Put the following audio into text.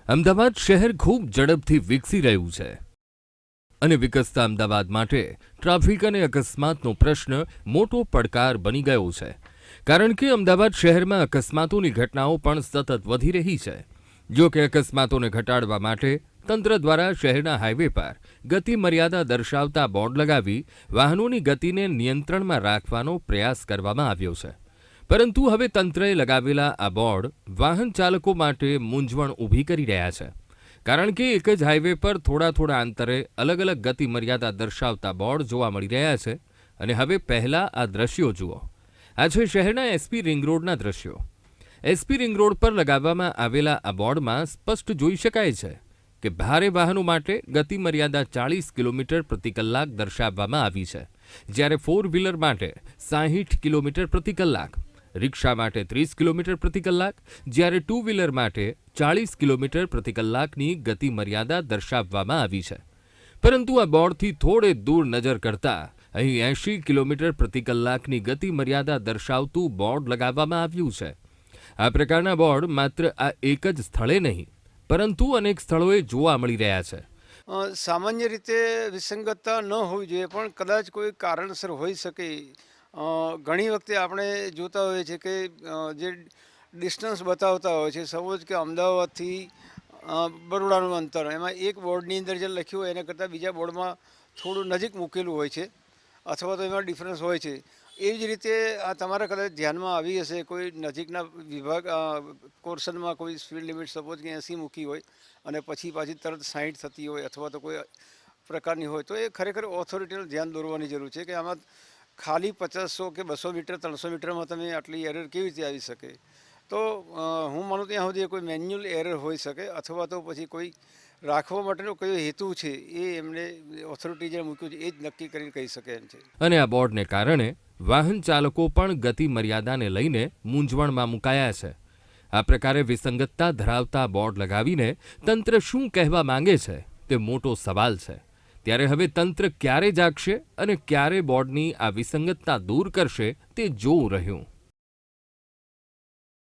અમદાવાદ શહેર ખૂબ ઝડપથી વિકસી રહ્યું છે અને વિકસતા અમદાવાદ માટે ટ્રાફિક અને અકસ્માતનો પ્રશ્ન મોટો પડકાર બની ગયો છે. કારણ કે અમદાવાદ શહેરમાં અકસ્માતોની ઘટનાઓ પણ સતત વધી રહી છે. જો કે અકસ્માતોને ઘટાડવા માટે તંત્ર દ્વારા શહેરના હાઈવે પર ગતિ મર્યાદા દર્શાવતા બોર્ડ લગાવી વાહનોની ગતિને નિયંત્રણમાં રાખવાનો પ્રયાસ કરવામાં આવ્યો છે. પરંતુ હવે તંત્રએ લગાવેલા આ બોર્ડ વાહન ચાલકો માટે મૂંઝવણ ઊભી કરી રહ્યા છે. કારણ કે એક જ હાઈવે પર થોડા અંતરે અલગ અલગ ગતિ મર્યાદા દર્શાવતા બોર્ડ જોવા મળી રહ્યા છે. અને હવે પહેલા આ દ્રશ્યો જુઓ. આ છે શહેરના એસપી રિંગ રોડના દ્રશ્યો. એસપી રિંગ રોડ પર લગાવવામાં આવેલા આ બોર્ડમાં સ્પષ્ટ જોઈ શકાય છે કે ભારે વાહનો માટે ગતિ મર્યાદા 40 કિલોમીટર પ્રતિ કલાક દર્શાવવામાં આવી છે, જ્યારે 4 વ્હીલર માટે 60 કિલોમીટર પ્રતિ કલાક, રિક્ષા માટે 30 કિલોમીટર પ્રતિ કલાક, જ્યારે 2 વ્હીલર માટે 40 કિલોમીટર પ્રતિ કલાકની ગતિ મર્યાદા દર્શાવવામાં આવી છે. પરંતુ આ બોર્ડથી થોડે દૂર નજર કરતા અહીં 80 કિલોમીટર પ્રતિ કલાકની ગતિ મર્યાદા દર્શાવતું બોર્ડ લગાવવામાં આવ્યું છે. આ પ્રકારના બોર્ડ માત્ર આ એક જ સ્થળે નહીં, પરંતુ અનેક સ્થળોએ જોવા મળી રહ્યા છે. સામાન્ય રીતે વિસંગતતા ન હોવી જોઈએ, પણ કદાચ કોઈ કારણસર હોઈ શકે. ઘણી વખતે આપણે જોતા હોઈએ છીએ કે જે ડિસ્ટન્સ બતાવતા હોય છે, સપોઝ કે અમદાવાદથી બરોડાનું અંતર, એમાં એક બોર્ડની અંદર જે લખ્યું હોય એના કરતાં બીજા બોર્ડમાં થોડું નજીક મૂકેલું હોય છે, અથવા તો એમાં ડિફરન્સ હોય છે. એવી જ રીતે આ તમારા કદાચ ધ્યાનમાં આવી હશે, કોઈ નજીકના વિભાગ કોર્સનમાં કોઈ સ્પીડ લિમિટ સપોઝ કે 80 મૂકી હોય અને પછી પાછી તરત 60 થતી હોય, અથવા તો કોઈ પ્રકારની હોય, તો એ ખરેખર ઓથોરિટીનું ધ્યાન દોરવાની જરૂર છે કે આમાં ખાલી 50, 100 કે 200 મીટર 300 મીટરમાં તમે આટલી એરર કેવી રીતે આવી શકે. તો હું માનું ત્યાં સુધી કોઈ મેન્યુઅલ એરર હોઈ શકે, અથવા તો પછી કોઈ રાખવા માટેનો કયો હેતુ છે એ એમને ઓથોરિટી જે મૂક્યું છે એ જ નક્કી કરીને કહી શકે એમ છે. અને આ બોર્ડને કારણે વાહન ચાલકો પણ ગતિ મર્યાદાને લઈને મૂંઝવણમાં મુકાયા છે. આ પ્રકારે વિસંગતતા ધરાવતા બોર્ડ લગાવીને તંત્ર શું કહેવા માંગે છે તે મોટો સવાલ છે. ત્યારે હવે તંત્ર ક્યારે જાગશે અને ક્યારે બોર્ડની આ વિસંગતતા દૂર કરશે તે જોવું રહ્યું.